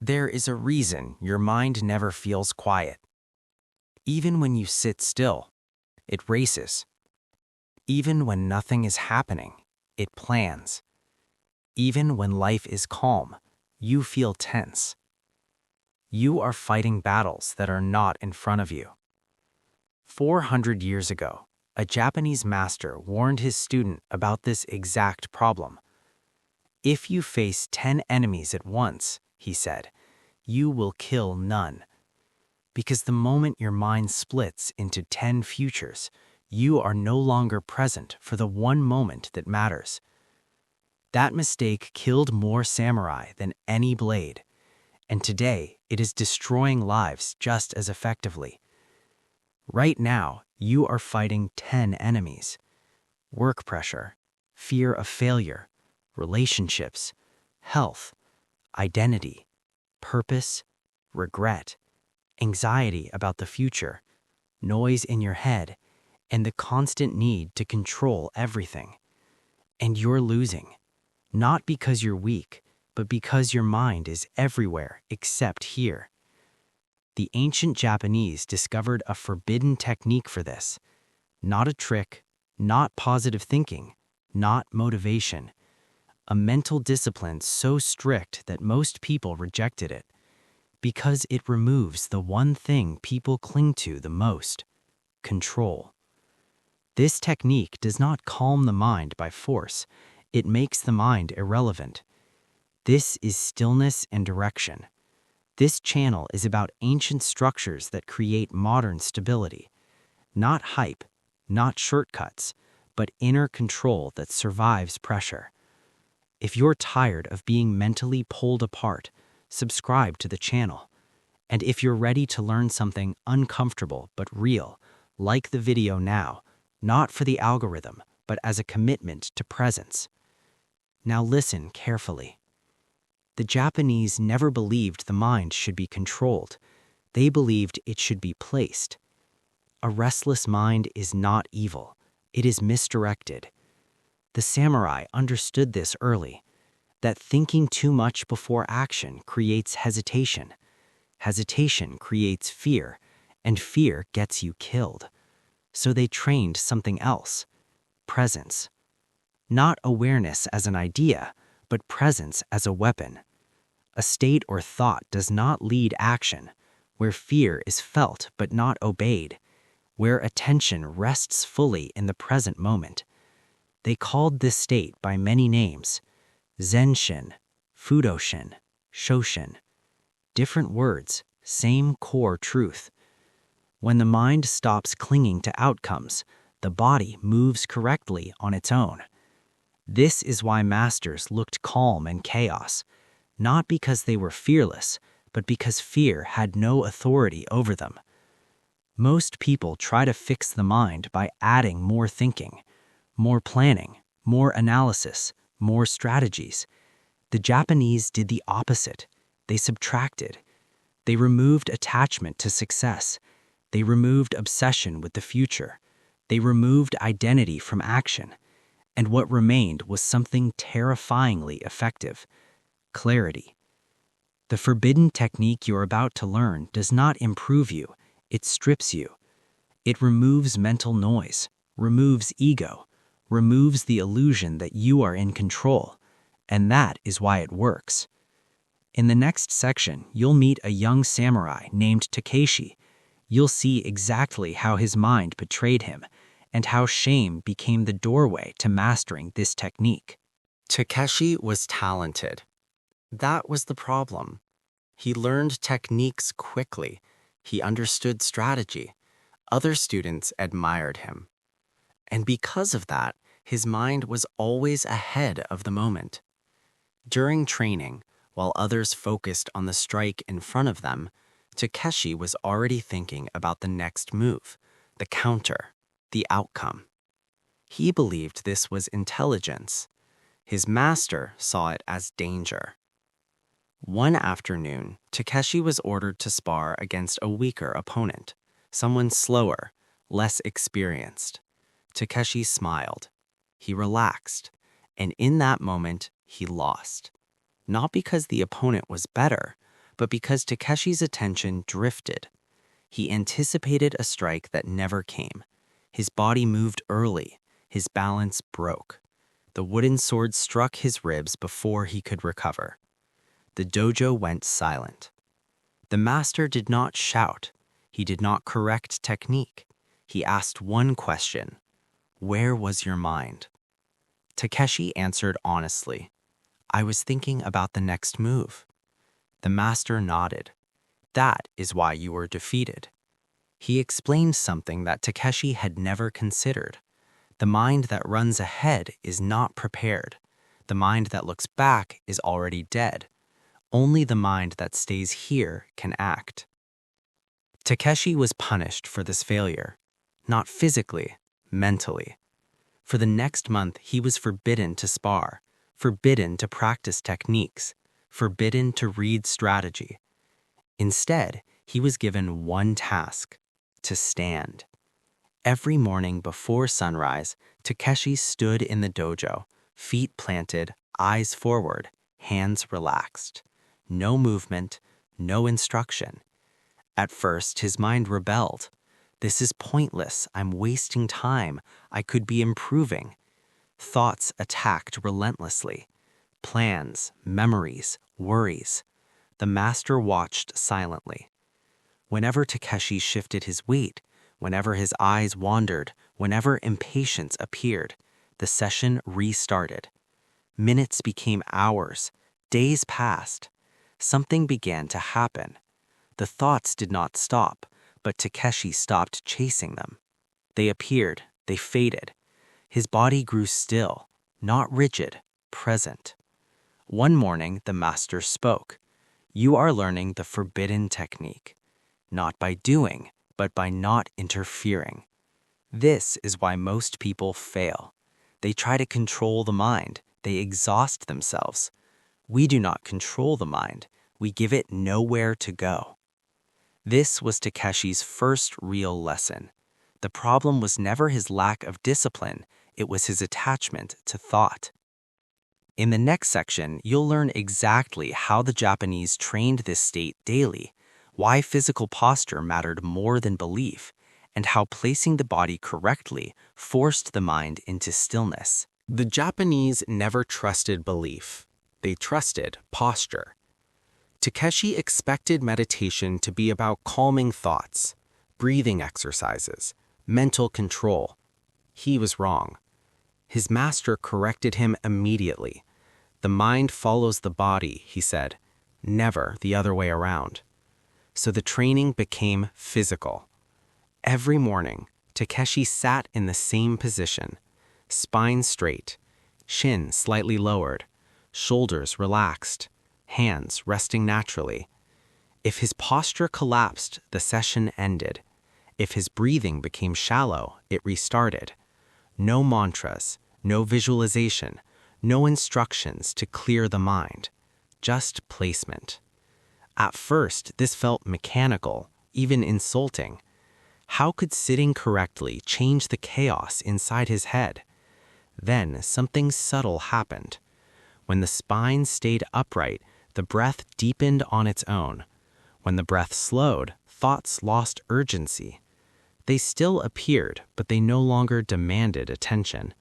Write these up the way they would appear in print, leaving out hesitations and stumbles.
There is a reason your mind never feels quiet. Even when you sit still, it races. Even when nothing is happening, it plans. Even when life is calm, you feel tense. You are fighting battles that are not in front of you. 400 years ago, a Japanese master warned his student about this exact problem. If you face 10 enemies at once, he said, you will kill none. Because the moment your mind splits into 10 futures, you are no longer present for the one moment that matters. That mistake killed more samurai than any blade, and today it is destroying lives just as effectively. Right now, you are fighting 10 enemies: work pressure, fear of failure, relationships, health, identity, purpose, regret, anxiety about the future, noise in your head, and the constant need to control everything. And you're losing, not because you're weak, but because your mind is everywhere except here. The ancient Japanese discovered a forbidden technique for this. Not a trick, not positive thinking, not motivation. A mental discipline so strict that most people rejected it, because it removes the one thing people cling to the most: control. This technique does not calm the mind by force, it makes the mind irrelevant. This is stillness and direction. This channel is about ancient structures that create modern stability. Not hype, not shortcuts, but inner control that survives pressure. If you're tired of being mentally pulled apart, subscribe to the channel. And if you're ready to learn something uncomfortable but real, like the video now, not for the algorithm, but as a commitment to presence. Now listen carefully. The Japanese never believed the mind should be controlled. They believed it should be placed. A restless mind is not evil. It is misdirected. The samurai understood this early, that thinking too much before action creates hesitation. Hesitation creates fear, and fear gets you killed. So they trained something else: presence. Not awareness as an idea, but presence as a weapon. A state or thought does not lead action, where fear is felt but not obeyed, where attention rests fully in the present moment. They called this state by many names: Zenshin, Fudoshin, Shoshin. Different words, same core truth. When the mind stops clinging to outcomes, the body moves correctly on its own. This is why masters looked calm in chaos, not because they were fearless, but because fear had no authority over them. Most people try to fix the mind by adding more thinking, more planning, more analysis, more strategies. The Japanese did the opposite. They subtracted. They removed attachment to success. They removed obsession with the future. They removed identity from action. And what remained was something terrifyingly effective: clarity. The forbidden technique you're about to learn does not improve you, it strips you. It removes mental noise, removes ego, removes the illusion that you are in control, and that is why it works. In the next section, you'll meet a young samurai named Takeshi. You'll see exactly how his mind betrayed him, and how shame became the doorway to mastering this technique. Takeshi was talented. That was the problem. He learned techniques quickly. He understood strategy. Other students admired him. And because of that, his mind was always ahead of the moment. During training, while others focused on the strike in front of them, Takeshi was already thinking about the next move, the counter, the outcome. He believed this was intelligence. His master saw it as danger. One afternoon, Takeshi was ordered to spar against a weaker opponent, someone slower, less experienced. Takeshi smiled. He relaxed, and in that moment, he lost. Not because the opponent was better, but because Takeshi's attention drifted. He anticipated a strike that never came. His body moved early. His balance broke. The wooden sword struck his ribs before he could recover. The dojo went silent. The master did not shout. He did not correct technique. He asked one question: "Where was your mind?" Takeshi answered honestly, "I was thinking about the next move." The master nodded. "That is why you were defeated." He explained something that Takeshi had never considered. The mind that runs ahead is not prepared. The mind that looks back is already dead. Only the mind that stays here can act. Takeshi was punished for this failure, not physically, mentally. For the next month, he was forbidden to spar, forbidden to practice techniques, forbidden to read strategy. Instead, he was given one task: to stand. Every morning before sunrise, Takeshi stood in the dojo, feet planted, eyes forward, hands relaxed. No movement, no instruction. At first, his mind rebelled. "This is pointless. I'm wasting time. I could be improving." Thoughts attacked relentlessly. Plans, memories, worries. The master watched silently. Whenever Takeshi shifted his weight, whenever his eyes wandered, whenever impatience appeared, the session restarted. Minutes became hours. Days passed. Something began to happen. The thoughts did not stop, but Takeshi stopped chasing them. They appeared, they faded. His body grew still, not rigid, present. One morning, the master spoke. "You are learning the forbidden technique, not by doing, but by not interfering." This is why most people fail. They try to control the mind. They exhaust themselves. We do not control the mind. We give it nowhere to go. This was Takeshi's first real lesson. The problem was never his lack of discipline. It was his attachment to thought. In the next section, you'll learn exactly how the Japanese trained this state daily, why physical posture mattered more than belief, and how placing the body correctly forced the mind into stillness. The Japanese never trusted belief. They trusted posture. Takeshi expected meditation to be about calming thoughts, breathing exercises, mental control. He was wrong. His master corrected him immediately. "The mind follows the body," he said, "never the other way around." So the training became physical. Every morning, Takeshi sat in the same position, spine straight, chin slightly lowered, shoulders relaxed, hands resting naturally. If his posture collapsed, the session ended. If his breathing became shallow, it restarted. No mantras, no visualization, no instructions to clear the mind, just placement. At first, this felt mechanical, even insulting. How could sitting correctly change the chaos inside his head? Then something subtle happened. When the spine stayed upright, the breath deepened on its own. When the breath slowed, thoughts lost urgency. They still appeared, but they no longer demanded attention.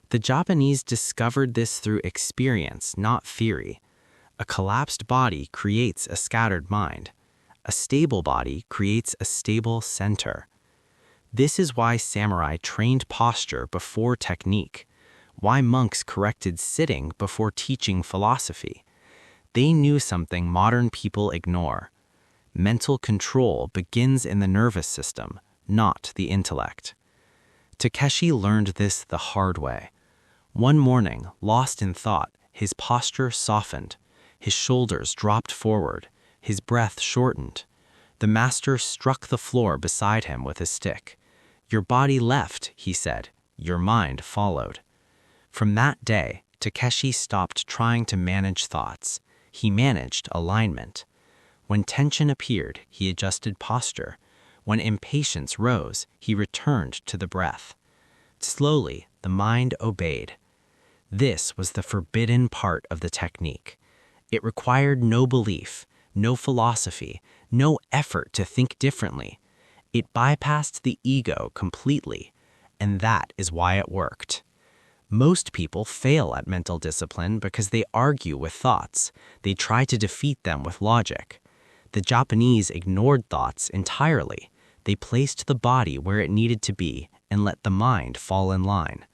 The Japanese discovered this through experience, not theory. A collapsed body creates a scattered mind. A stable body creates a stable center. This is why samurai trained posture before technique, why monks corrected sitting before teaching philosophy. They knew something modern people ignore. Mental control begins in the nervous system, not the intellect. Takeshi learned this the hard way. One morning, lost in thought, his posture softened. His shoulders dropped forward. His breath shortened. The master struck the floor beside him with a stick. "Your body left," he said. "Your mind followed." From that day, Takeshi stopped trying to manage thoughts. He managed alignment. When tension appeared, he adjusted posture. When impatience rose, he returned to the breath. Slowly, the mind obeyed. This was the forbidden part of the technique. It required no belief, no philosophy, no effort to think differently. It bypassed the ego completely, and that is why it worked. Most people fail at mental discipline because they argue with thoughts. They try to defeat them with logic. The Japanese ignored thoughts entirely. They placed the body where it needed to be and let the mind fall in line.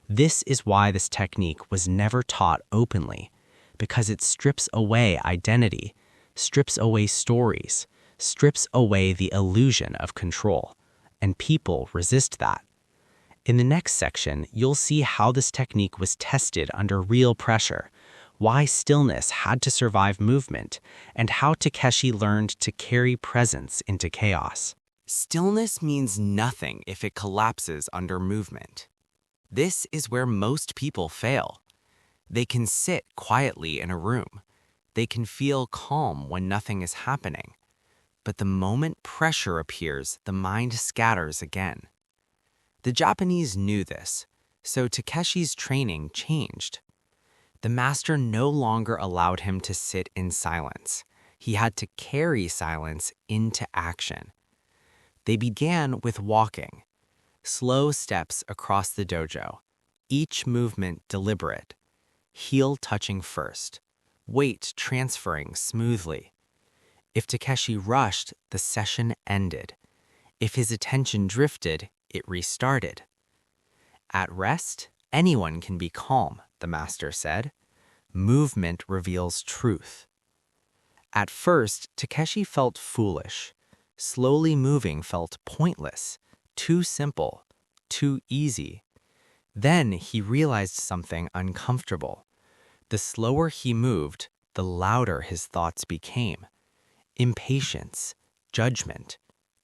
This is why this technique was never taught openly, because it strips away identity, strips away stories, strips away the illusion of control, and people resist that. In the next section, you'll see how this technique was tested under real pressure, why stillness had to survive movement, and how Takeshi learned to carry presence into chaos. Stillness means nothing if it collapses under movement. This is where most people fail. They can sit quietly in a room. They can feel calm when nothing is happening. But the moment pressure appears, the mind scatters again. The Japanese knew this, so Takeshi's training changed. The master no longer allowed him to sit in silence. He had to carry silence into action. They began with walking, slow steps across the dojo, each movement deliberate, heel touching first, weight transferring smoothly. If Takeshi rushed, the session ended. If his attention drifted, it restarted. At rest, anyone can be calm, the master said. Movement reveals truth. At first, Takeshi felt foolish. Slowly moving felt pointless, too simple, too easy. Then he realized something uncomfortable. The slower he moved, the louder his thoughts became. Impatience, judgment,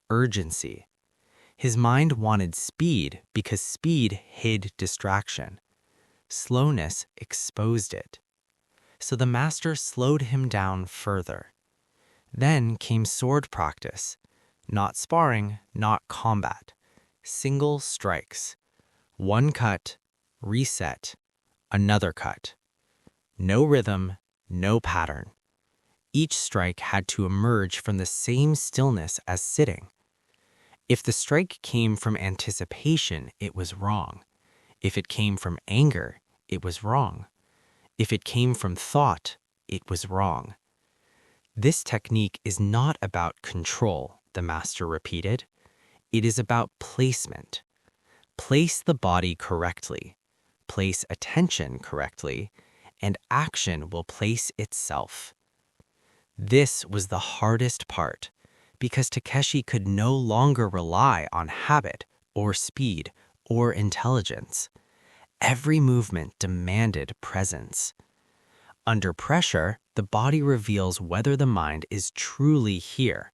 urgency. His mind wanted speed because speed hid distraction. Slowness exposed it. So the master slowed him down further. Then came sword practice. Not sparring, not combat. Single strikes. One cut, reset, another cut. No rhythm, no pattern. Each strike had to emerge from the same stillness as sitting. If the strike came from anticipation, it was wrong. If it came from anger, it was wrong. If it came from thought, it was wrong. This technique is not about control, the master repeated. It is about placement. Place the body correctly, place attention correctly, and action will place itself. This was the hardest part, because Takeshi could no longer rely on habit or speed or intelligence. Every movement demanded presence. Under pressure, the body reveals whether the mind is truly here.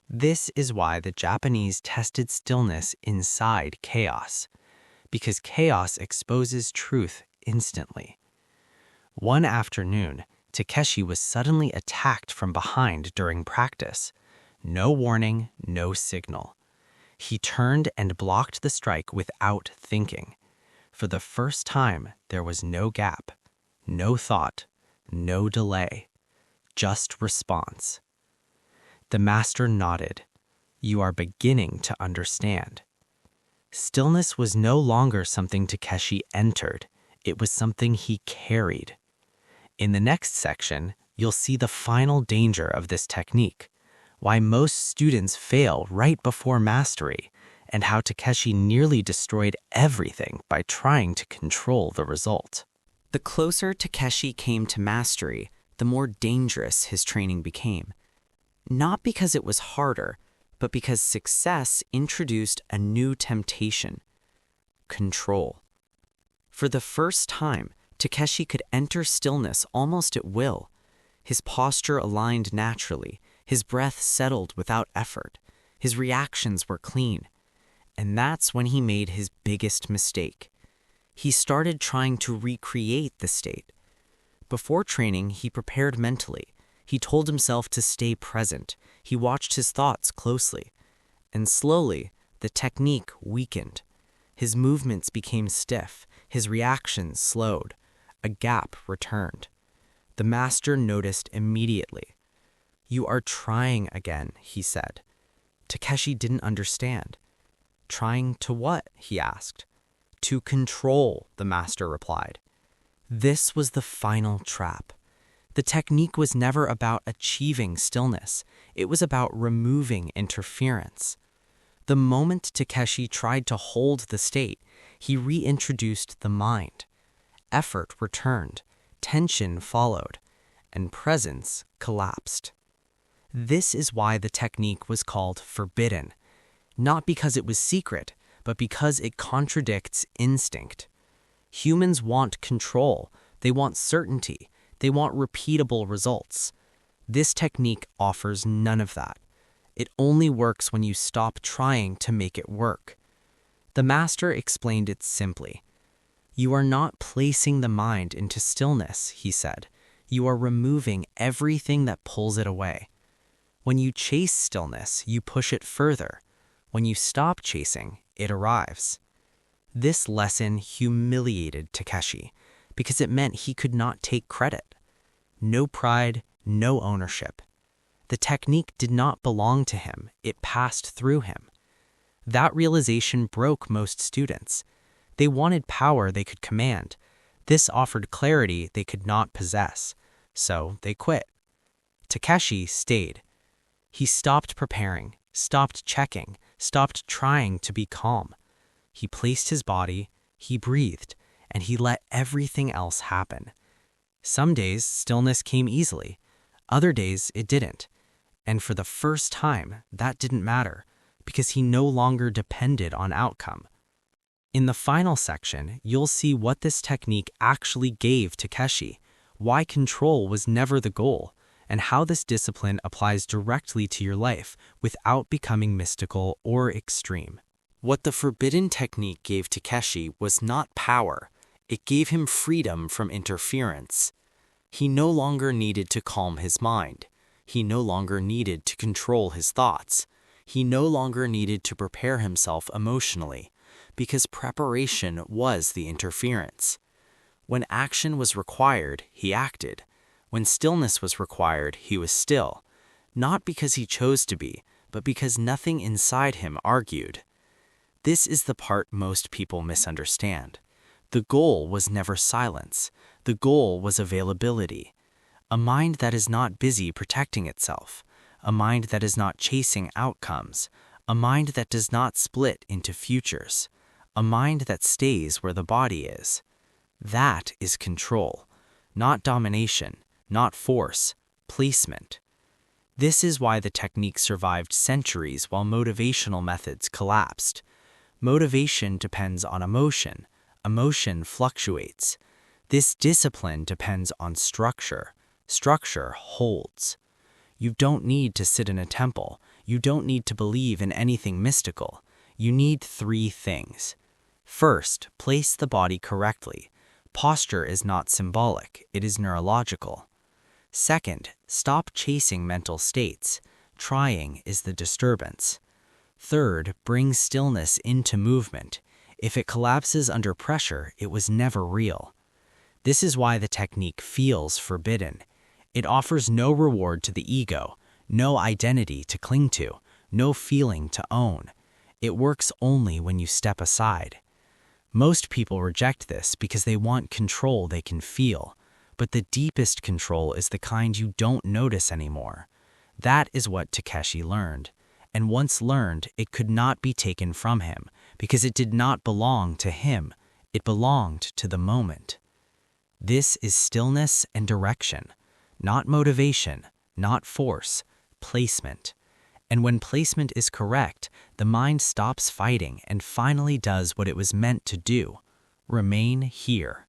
This is why the Japanese tested stillness inside chaos, because chaos exposes truth instantly. One afternoon, Takeshi was suddenly attacked from behind during practice. No warning, no signal. He turned and blocked the strike without thinking. For the first time, there was no gap, no thought, no delay, just response. The master nodded. You are beginning to understand. Stillness was no longer something Takeshi entered. It was something he carried. In the next section, you'll see the final danger of this technique, why most students fail right before mastery, and how Takeshi nearly destroyed everything by trying to control the result. The closer Takeshi came to mastery, the more dangerous his training became. Not because it was harder, but because success introduced a new temptation: control. For the first time, Takeshi could enter stillness almost at will. His posture aligned naturally, his breath settled without effort, his reactions were clean. And that's when he made his biggest mistake. He started trying to recreate the state. Before training, he prepared mentally. He told himself to stay present. He watched his thoughts closely. And slowly, the technique weakened. His movements became stiff. His reactions slowed. A gap returned. The master noticed immediately. "You are trying again," he said. Takeshi didn't understand. "Trying to what?" he asked. "To control," the master replied. This was the final trap. The technique was never about achieving stillness. It was about removing interference. The moment Takeshi tried to hold the state, he reintroduced the mind. Effort returned, tension followed, and presence collapsed. This is why the technique was called forbidden, not because it was secret, but because it contradicts instinct. Humans want control, they want certainty, they want repeatable results. This technique offers none of that. It only works when you stop trying to make it work. The master explained it simply. "You are not placing the mind into stillness," he said. "You are removing everything that pulls it away. When you chase stillness, you push it further. When you stop chasing, it arrives." This lesson humiliated Takeshi because it meant he could not take credit. No pride, no ownership. The technique did not belong to him, it passed through him. That realization broke most students. They wanted power they could command. This offered clarity they could not possess, so they quit. Takeshi stayed. He stopped preparing, stopped checking, stopped trying to be calm. He placed his body, he breathed, and he let everything else happen. Some days, stillness came easily. Other days, it didn't. And for the first time, that didn't matter, because he no longer depended on outcome. In the final section, you'll see what this technique actually gave Takeshi, why control was never the goal, and how this discipline applies directly to your life without becoming mystical or extreme. What the forbidden technique gave Takeshi was not power. It gave him freedom from interference. He no longer needed to calm his mind. He no longer needed to control his thoughts. He no longer needed to prepare himself emotionally, because preparation was the interference. When action was required, he acted. When stillness was required, he was still, not because he chose to be, but because nothing inside him argued. This is the part most people misunderstand. The goal was never silence. The goal was availability. A mind that is not busy protecting itself. A mind that is not chasing outcomes. A mind that does not split into futures. A mind that stays where the body is. That is control, not domination, not force, placement. This is why the technique survived centuries while motivational methods collapsed. Motivation depends on emotion. Emotion fluctuates. This discipline depends on structure. Structure holds. You don't need to sit in a temple. You don't need to believe in anything mystical. You need 3 things. First, place the body correctly. Posture is not symbolic, it is neurological. Second, stop chasing mental states. Trying is the disturbance. Third, bring stillness into movement. If it collapses under pressure, it was never real. This is why the technique feels forbidden. It offers no reward to the ego, no identity to cling to, no feeling to own. It works only when you step aside. Most people reject this because they want control they can feel, but the deepest control is the kind you don't notice anymore. That is what Takeshi learned, and once learned, it could not be taken from him because it did not belong to him, it belonged to the moment. This is stillness and direction, not motivation, not force, placement. And when placement is correct, the mind stops fighting and finally does what it was meant to do: remain here.